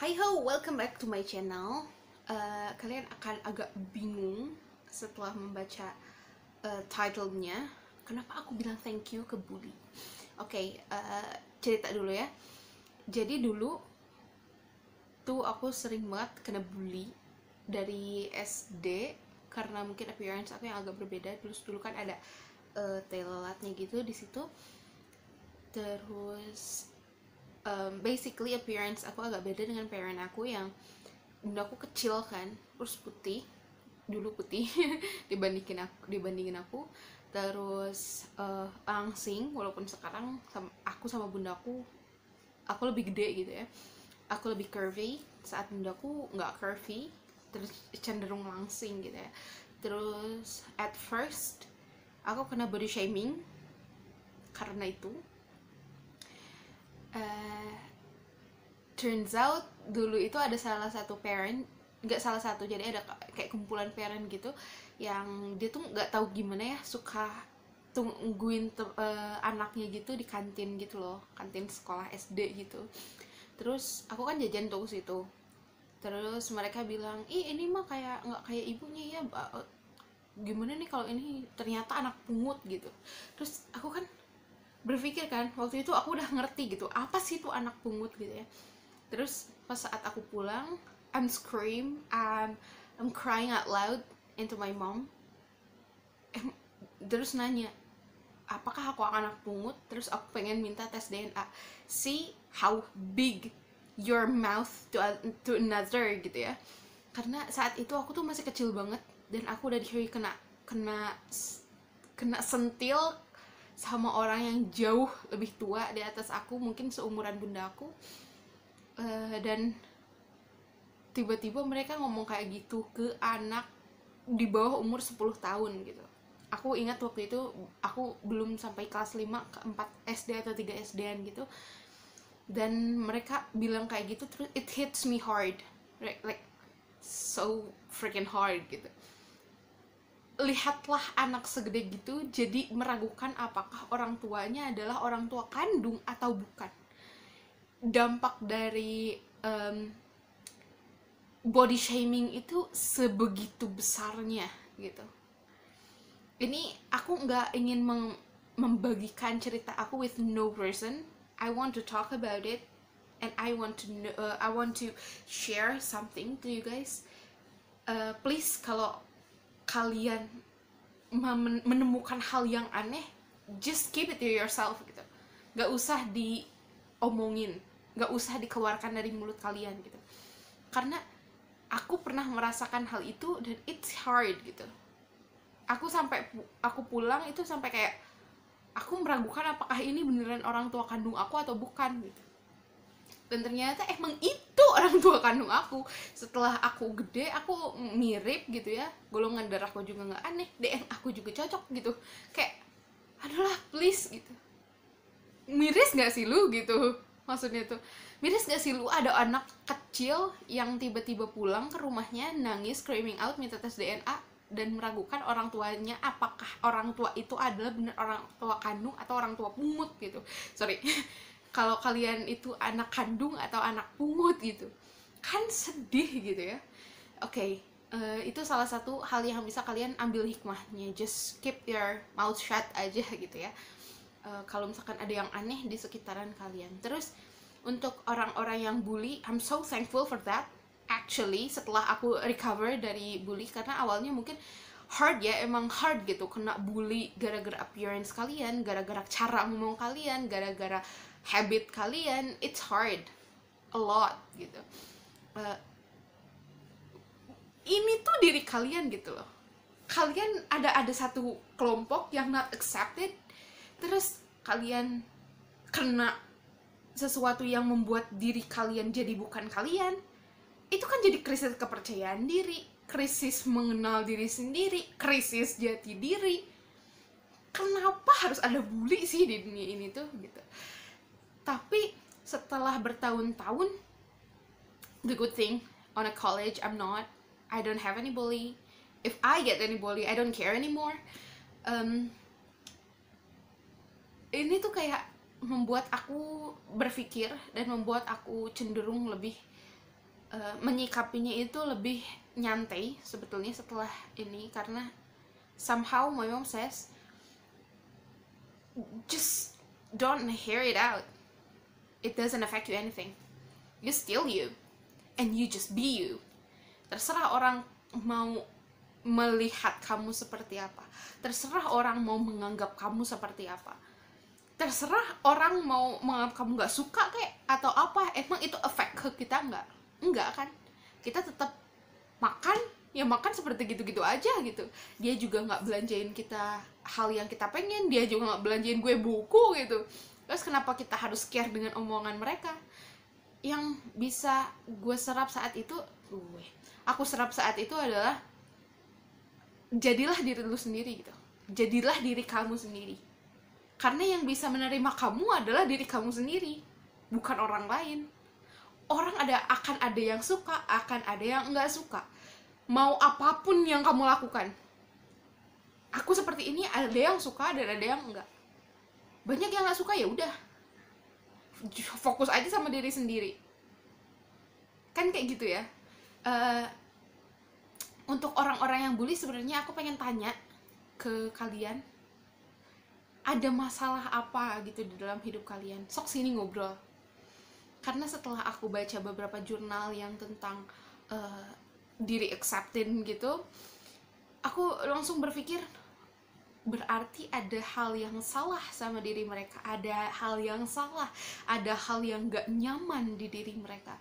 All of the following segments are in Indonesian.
Hai ho, welcome back to my channel. Kalian akan agak bingung setelah membaca title-nya. Kenapa aku bilang thank you ke bully? Oke, cerita dulu ya. Jadi dulu tuh aku sering banget kena bully dari SD karena mungkin appearance aku yang agak berbeda. Terus dulu kan ada tail lalatnya gitu di situ. Terus basically appearance aku agak beda dengan parent aku yang bunda aku kecil kan, terus putih, dulu putih dibandingin aku. Terus langsing, walaupun sekarang aku sama bunda aku lebih gede gitu ya, aku lebih curvy saat bundaku nggak curvy, terus cenderung langsing gitu ya. Terus at first aku kena body shaming karena itu. Turns out dulu itu ada salah satu parent, nggak salah satu, jadi ada kayak kumpulan parent gitu yang dia tuh nggak tahu gimana ya, suka tungguin anaknya gitu di kantin gitu loh, kantin sekolah SD gitu. Terus aku kan jajan tuh situ, terus mereka bilang, ih ini mah kayak nggak kayak ibunya ya, gimana nih kalau ini ternyata anak pungut gitu. Terus aku kan berpikir kan, waktu itu aku udah ngerti gitu apa sih itu anak pungut gitu ya. Terus pas saat aku pulang, I'm crying out loud into my mom. Terus nanya, apakah aku anak pungut? Terus aku pengen minta tes DNA. See how big your mouth to another gitu ya. Karena saat itu aku tuh masih kecil banget dan aku udah kena kena sentil sama orang yang jauh lebih tua di atas aku, mungkin seumuran bunda aku. Dan tiba-tiba mereka ngomong kayak gitu ke anak di bawah umur 10 tahun gitu. Aku ingat waktu itu aku belum sampai kelas 5 ke 4 SD atau 3 SD-an gitu. Dan mereka bilang kayak gitu, terus it hits me hard. Like so freaking hard gitu. Lihatlah anak segede gitu jadi meragukan apakah orang tuanya adalah orang tua kandung atau bukan. Dampak dari body shaming itu sebegitu besarnya gitu. Ini aku nggak ingin membagikan cerita aku with no person. I want to talk about it and I want to share something to you guys. Please kalau kalian menemukan hal yang aneh, just keep it to yourself gitu. Nggak usah diomongin, nggak usah dikeluarkan dari mulut kalian gitu. Karena aku pernah merasakan hal itu dan it's hard gitu. Aku pulang itu sampai kayak aku meragukan apakah ini beneran orang tua kandung aku atau bukan gitu. Dan ternyata emang itu orang tua kandung aku. Setelah aku gede, aku mirip gitu ya, golongan darahku juga nggak aneh, DNA aku juga cocok gitu. Kayak adalah please gitu, miris nggak sih lu gitu, maksudnya tuh miris gak sih lu ada anak kecil yang tiba-tiba pulang ke rumahnya nangis screaming out minta tes DNA dan meragukan orang tuanya apakah orang tua itu adalah benar orang tua kandung atau orang tua pungut gitu. Sorry kalau kalian itu anak kandung atau anak pungut gitu kan sedih gitu ya. Oke, itu salah satu hal yang bisa kalian ambil hikmahnya, just keep your mouth shut aja gitu ya. Kalau misalkan ada yang aneh di sekitaran kalian. Terus untuk orang-orang yang bully, I'm so thankful for that. Actually, setelah aku recover dari bully, karena awalnya mungkin hard ya, emang hard gitu kena bully gara-gara appearance kalian, gara-gara cara ngomong kalian, gara-gara habit kalian. It's hard, a lot gitu. Ini tuh diri kalian gitu loh. Kalian ada satu kelompok yang not accepted, terus kalian kena sesuatu yang membuat diri kalian jadi bukan kalian. Itu kan jadi krisis kepercayaan diri, krisis mengenal diri sendiri, krisis jati diri. Kenapa harus ada bully sih di dunia ini tuh gitu. Tapi setelah bertahun-tahun, the good thing on a college I don't have any bully. If I get any bully, I don't care anymore. Ini tuh kayak membuat aku berpikir dan membuat aku cenderung lebih menyikapinya itu lebih nyantai sebetulnya setelah ini, karena somehow my mom says just don't hear it out, it doesn't affect you anything, you still you and you just be you. Terserah orang mau melihat kamu seperti apa, terserah orang mau menganggap kamu seperti apa, terserah orang mau menganggap kamu nggak suka kayak atau apa, emang itu efek ke kita enggak kan, kita tetap makan ya makan seperti gitu-gitu aja gitu. Dia juga nggak belanjain kita hal yang kita pengen, dia juga nggak belanjain gue buku gitu. Terus kenapa kita harus care dengan omongan mereka? Yang bisa gue serap saat itu, aku serap saat itu adalah jadilah diri lu sendiri gitu, jadilah diri kamu sendiri, karena yang bisa menerima kamu adalah diri kamu sendiri, bukan orang lain. Orang akan ada yang suka, akan ada yang enggak suka, mau apapun yang kamu lakukan. Aku seperti ini, ada yang suka dan ada yang enggak. Banyak yang nggak suka, ya udah, fokus aja sama diri sendiri, kan kayak gitu ya. Untuk orang-orang yang bully, sebenarnya aku pengen tanya ke kalian, ada masalah apa gitu di dalam hidup kalian? Sok sini ngobrol. Karena setelah aku baca beberapa jurnal yang tentang diri accepting gitu, aku langsung berpikir, berarti ada hal yang salah sama diri mereka, ada hal yang salah, ada hal yang gak nyaman di diri mereka,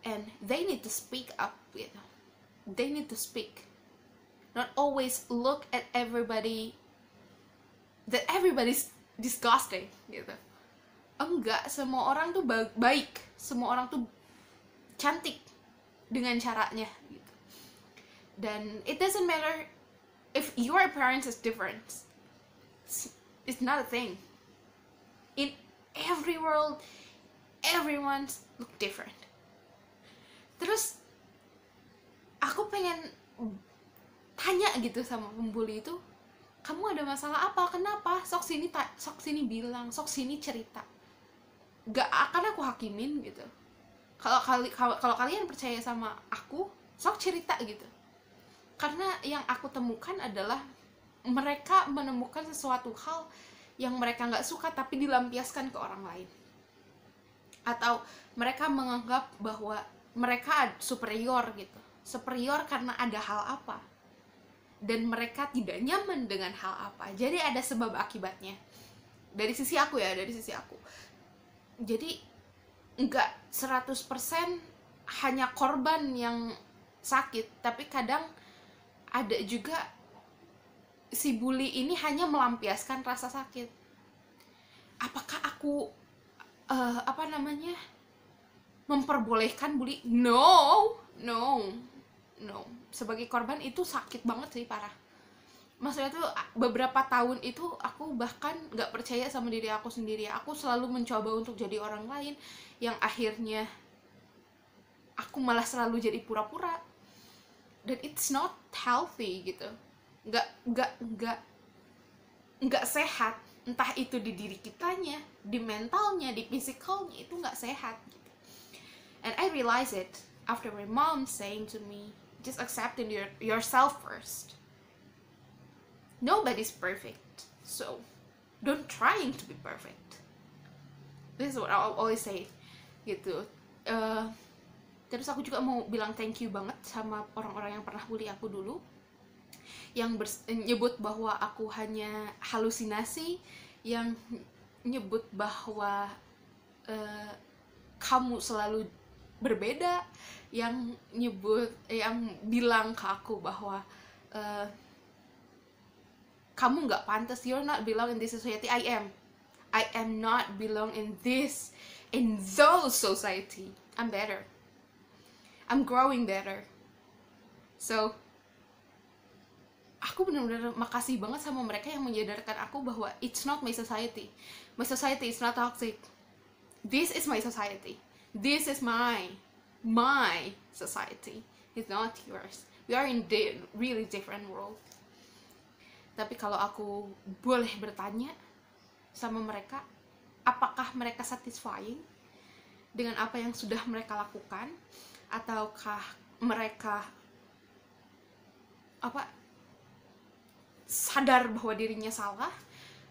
and they need to speak up gitu. They need to speak, not always look at everybody that everybody's disgusting gitu. Enggak, semua orang tuh baik, semua orang tuh cantik dengan caranya gitu. Dan it doesn't matter if your appearance is different, it's not a thing. In every world, everyone look different. Terus aku pengen tanya gitu sama pembuli itu, kamu ada masalah apa? Kenapa? Sok sini bilang, sok sini cerita. Gak akan aku hakimin gitu. Kalau kalian percaya sama aku, sok cerita gitu. Karena yang aku temukan adalah mereka menemukan sesuatu hal yang mereka nggak suka tapi dilampiaskan ke orang lain, atau mereka menganggap bahwa mereka superior gitu, superior karena ada hal apa, dan mereka tidak nyaman dengan hal apa. Jadi ada sebab akibatnya. Dari sisi aku ya, dari sisi aku. Jadi nggak 100% hanya korban yang sakit, tapi kadang ada juga si bully ini hanya melampiaskan rasa sakit. Apakah aku memperbolehkan bully? No. Sebagai korban itu sakit banget sih, parah. Maksudnya tuh beberapa tahun itu aku bahkan gak percaya sama diri aku sendiri. Aku selalu mencoba untuk jadi orang lain, yang akhirnya aku malah selalu jadi pura-pura. Dan it's not healthy gitu. Gak sehat. Entah itu di diri kitanya, di mentalnya, di physicalnya, itu gak sehat gitu. And I realize it after my mom saying to me, just accepting yourself first. Nobody's perfect, so don't trying to be perfect. This is what I always say gitu. Terus aku juga mau bilang thank you banget sama orang-orang yang pernah bully aku dulu, yang nyebut bahwa aku hanya halusinasi, yang nyebut bahwa kamu selalu berbeda, yang bilang ke aku bahwa kamu nggak pantas, you're not belong in this society. I am not belong in those society. I'm better, I'm growing better. So aku benar-benar makasih banget sama mereka yang menyadarkan aku bahwa it's not my society is not toxic. This is my society, this is my society, it's not yours. We are in really different world. Tapi kalau aku boleh bertanya sama mereka, apakah mereka satisfying dengan apa yang sudah mereka lakukan? ataukah mereka sadar bahwa dirinya salah,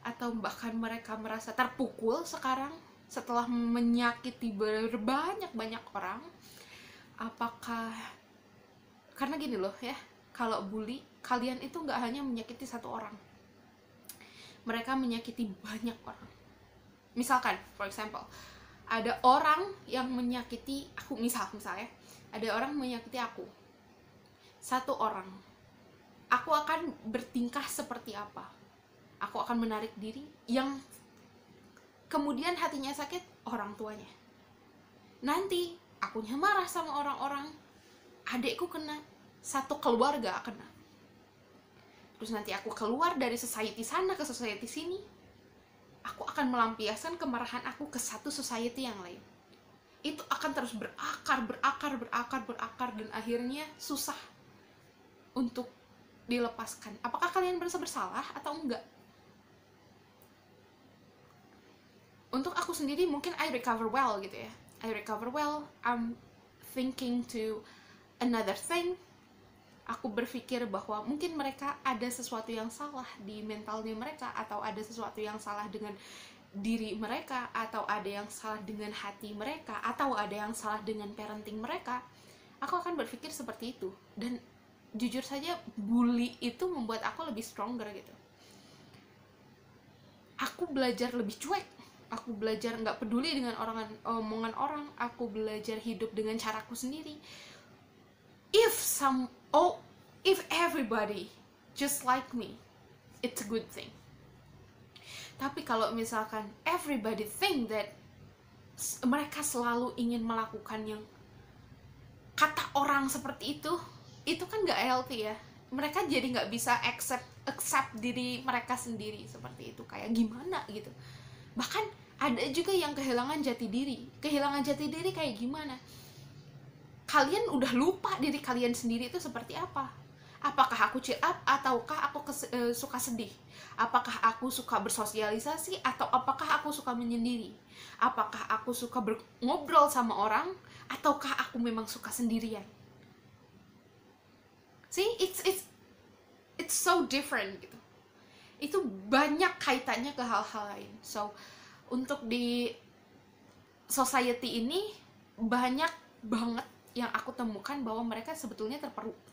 atau bahkan mereka merasa terpukul sekarang setelah menyakiti banyak orang. Apakah karena gini loh ya, kalau bully, kalian itu nggak hanya menyakiti satu orang, mereka menyakiti banyak orang. Misalkan, for example, ada orang yang menyakiti aku, misalnya ada orang menyakiti aku, satu orang, aku akan bertingkah seperti apa? Aku akan menarik diri, yang kemudian hatinya sakit orang tuanya. Nanti akunya marah sama orang-orang, adekku kena, satu keluarga kena. Terus nanti aku keluar dari society sana ke society sini, aku akan melampiaskan kemarahan aku ke satu society yang lain. Itu akan terus berakar, dan akhirnya susah untuk dilepaskan. Apakah kalian merasa bersalah atau enggak? Untuk aku sendiri mungkin I recover well gitu ya. I'm thinking to another thing. Aku berpikir bahwa mungkin mereka ada sesuatu yang salah di mentalnya mereka, atau ada sesuatu yang salah dengan diri mereka, atau ada yang salah dengan hati mereka, atau ada yang salah dengan parenting mereka. Aku akan berpikir seperti itu. Dan jujur saja, bully itu membuat aku lebih stronger gitu. Aku belajar lebih cuek, aku belajar nggak peduli dengan omongan orang, aku belajar hidup dengan caraku sendiri. If everybody just like me, it's a good thing. Tapi kalau misalkan everybody think that mereka selalu ingin melakukan yang kata orang seperti itu kan nggak healthy ya. Mereka jadi nggak bisa accept diri mereka sendiri seperti itu, kayak gimana gitu. Bahkan ada juga yang kehilangan jati diri kayak gimana? Kalian udah lupa diri kalian sendiri itu seperti apa. Apakah aku cheer up, ataukah aku suka sedih? Apakah aku suka bersosialisasi, atau apakah aku suka menyendiri? Apakah aku suka ngobrol sama orang, ataukah aku memang suka sendirian? See, it's so different gitu. Itu banyak kaitannya ke hal-hal lain. So, untuk di society ini banyak banget yang aku temukan bahwa mereka sebetulnya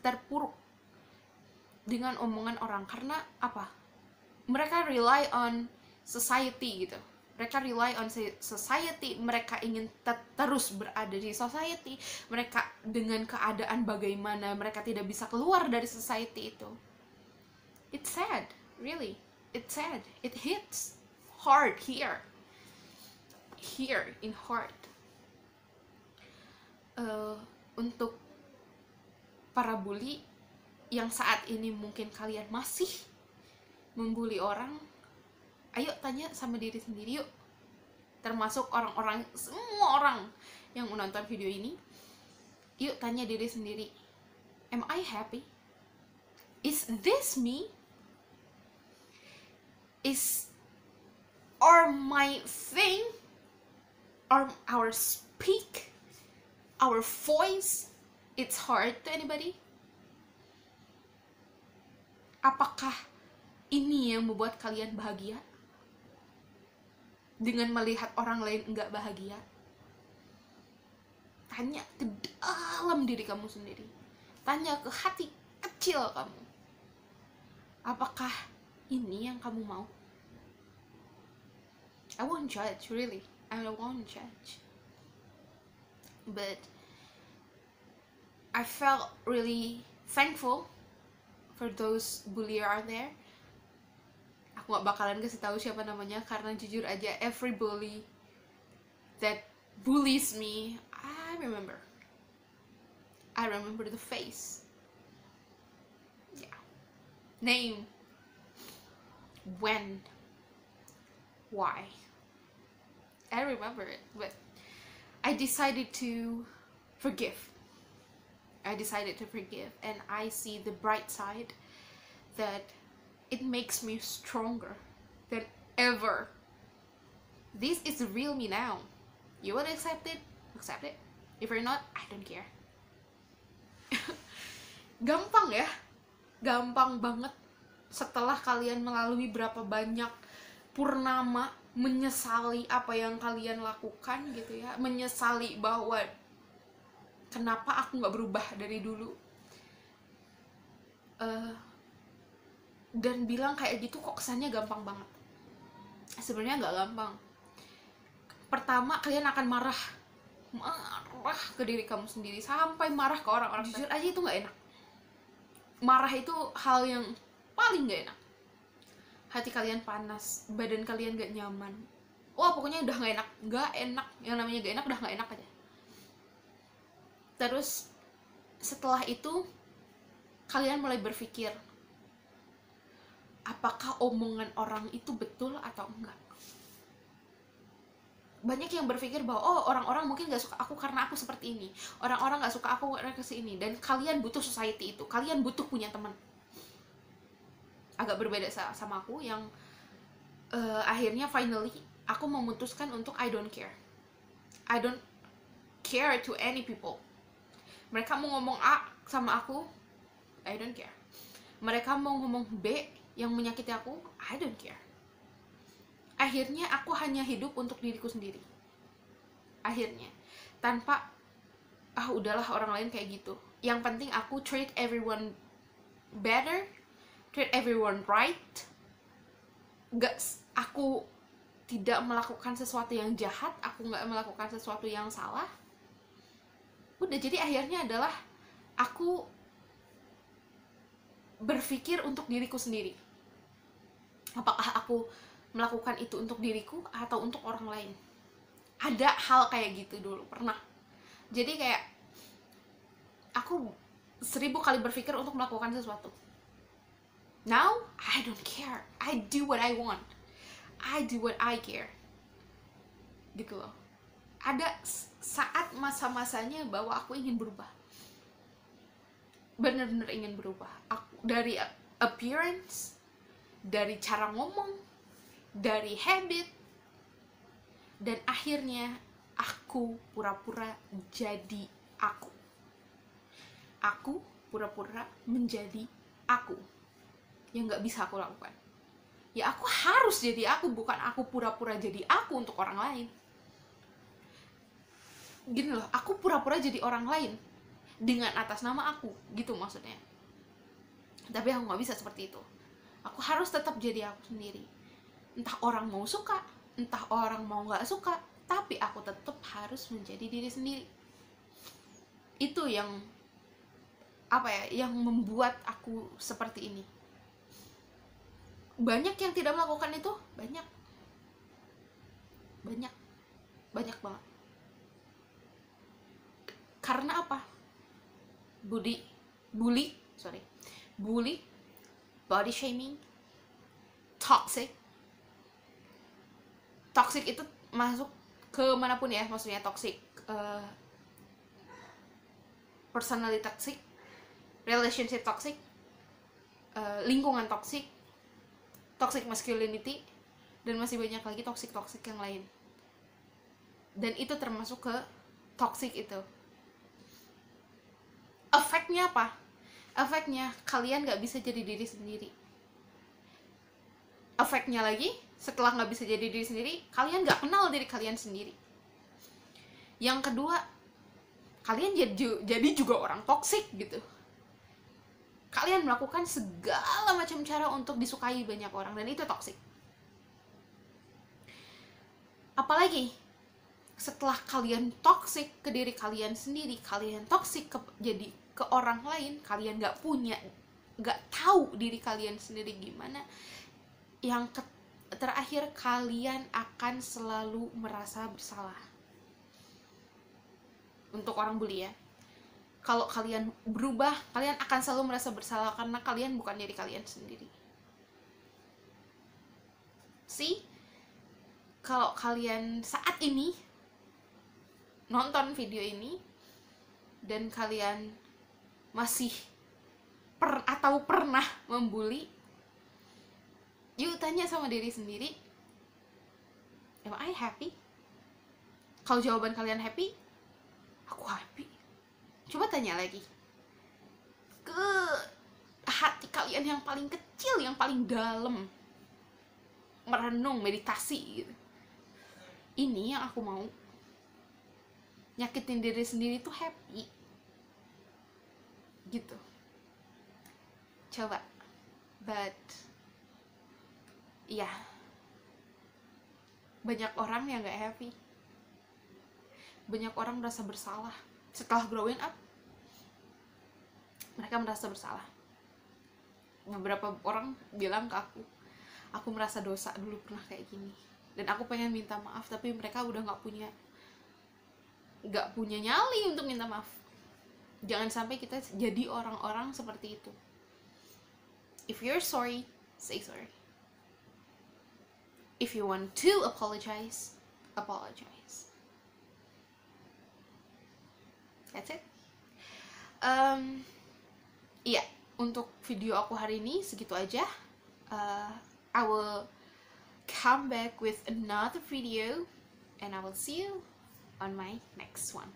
terpuruk dengan omongan orang. Karena apa? Mereka rely on society gitu. Mereka rely on society. Mereka ingin terus berada di society. Mereka dengan keadaan bagaimana, mereka tidak bisa keluar dari society itu. It's sad, really. It's sad. It hits hard here in heart. Untuk para bully yang saat ini mungkin kalian masih membuli orang, ayo tanya sama diri sendiri yuk. Termasuk semua orang yang menonton video ini, yuk tanya diri sendiri, am I happy? Is this me? Are my thing, or our speak, our voice, it's hard to anybody? Apakah ini yang membuat kalian bahagia? Dengan melihat orang lain enggak bahagia? Tanya ke dalam diri kamu sendiri. Tanya ke hati kecil kamu. Apakah ini yang kamu mau? I won't judge, really. I won't judge. But I felt really thankful for those bullier out there. Aku gak bakalan kasih tahu siapa namanya, karena jujur aja every bully that bullies me, I remember the face. Yeah. Name. When. Why. I remember it, but I decided to forgive. And I see the bright side, that it makes me stronger than ever. This is the real me now. You want to accept it? Accept it. If you're not, I don't care. Gampang ya, gampang banget setelah kalian melalui berapa banyak purnama menyesali apa yang kalian lakukan gitu ya, menyesali bahwa kenapa aku nggak berubah dari dulu. Dan bilang kayak gitu kok kesannya gampang banget. Sebenarnya nggak gampang. Pertama, kalian akan marah ke diri kamu sendiri, sampai marah ke orang-orang. Jujur aja itu nggak enak. Marah itu hal yang paling nggak enak. Hati kalian panas, badan kalian gak nyaman. Wah, pokoknya udah gak enak. Gak enak, yang namanya gak enak udah gak enak aja. Terus setelah itu kalian mulai berpikir, apakah omongan orang itu betul atau enggak. Banyak yang berpikir bahwa oh, orang-orang mungkin gak suka aku karena aku seperti ini, orang-orang gak suka aku karena kesini. Dan kalian butuh society itu, kalian butuh punya teman. Agak berbeda sama aku yang akhirnya finally aku memutuskan untuk I don't care to any people. Mereka mau ngomong A sama aku, I don't care. Mereka mau ngomong B yang menyakiti aku, I don't care. Akhirnya aku hanya hidup untuk diriku sendiri. Akhirnya tanpa udahlah orang lain kayak gitu. Yang penting aku treat everyone better, treat everyone right. Aku tidak melakukan sesuatu yang jahat, aku nggak melakukan sesuatu yang salah. Udah, jadi akhirnya adalah aku berpikir untuk diriku sendiri. Apakah aku melakukan itu untuk diriku atau untuk orang lain? Ada hal kayak gitu dulu, pernah. Jadi kayak aku 1000 kali berpikir untuk melakukan sesuatu. Now, I don't care. I do what I want. I do what I care. Gitu loh. Ada saat masa-masanya bahwa aku ingin berubah. Bener-bener ingin berubah. Aku, dari appearance, dari cara ngomong, dari habit, dan akhirnya aku pura-pura jadi aku. Aku pura-pura menjadi aku yang gak bisa aku lakukan. Ya aku harus jadi aku, bukan aku pura-pura jadi aku untuk orang lain. Gini loh, aku pura-pura jadi orang lain dengan atas nama aku, gitu maksudnya. Tapi aku gak bisa seperti itu. Aku harus tetap jadi aku sendiri. Entah orang mau suka, entah orang mau gak suka, tapi aku tetap harus menjadi diri sendiri. Itu yang yang membuat aku seperti ini. Banyak yang tidak melakukan itu, banyak banget. Karena apa? Bully, body shaming, toxic itu masuk ke manapun ya, maksudnya toxic, personality toxic, relationship toxic, lingkungan toxic, toxic masculinity, dan masih banyak lagi toxic yang lain. Dan itu termasuk ke toxic itu. Efeknya apa? Efeknya kalian gak bisa jadi diri sendiri. Efeknya lagi, setelah gak bisa jadi diri sendiri, kalian gak kenal diri kalian sendiri. Yang kedua, kalian jadi juga orang toksik gitu. Kalian melakukan segala macam cara untuk disukai banyak orang, dan itu toksik. Apalagi setelah kalian toksik ke diri kalian sendiri, kalian toksik jadi ke orang lain, kalian gak tahu diri kalian sendiri gimana. Yang terakhir, kalian akan selalu merasa bersalah. Untuk orang bully ya, kalau kalian berubah, kalian akan selalu merasa bersalah karena kalian bukan diri kalian sendiri. Kalau kalian saat ini nonton video ini dan kalian masih atau pernah membuli, yuk tanya sama diri sendiri, am I happy? Kalau jawaban kalian happy, aku happy. Coba tanya lagi, ke hati kalian yang paling kecil, yang paling dalam, merenung, meditasi gitu. Ini yang aku mau. Nyakitin diri sendiri tuh happy gitu. Coba. But iya, banyak orang yang gak happy. Banyak orang merasa bersalah. Setelah growing up, mereka merasa bersalah. Beberapa orang bilang ke aku merasa dosa dulu pernah kayak gini, dan aku pengen minta maaf, tapi mereka udah gak punya nyali untuk minta maaf. Jangan sampai kita jadi orang-orang seperti itu. If you're sorry, say sorry. If you want to apologize, apologize. That's it. Iya, untuk video aku hari ini segitu aja. I will come back with another video, and I will see you on my next one.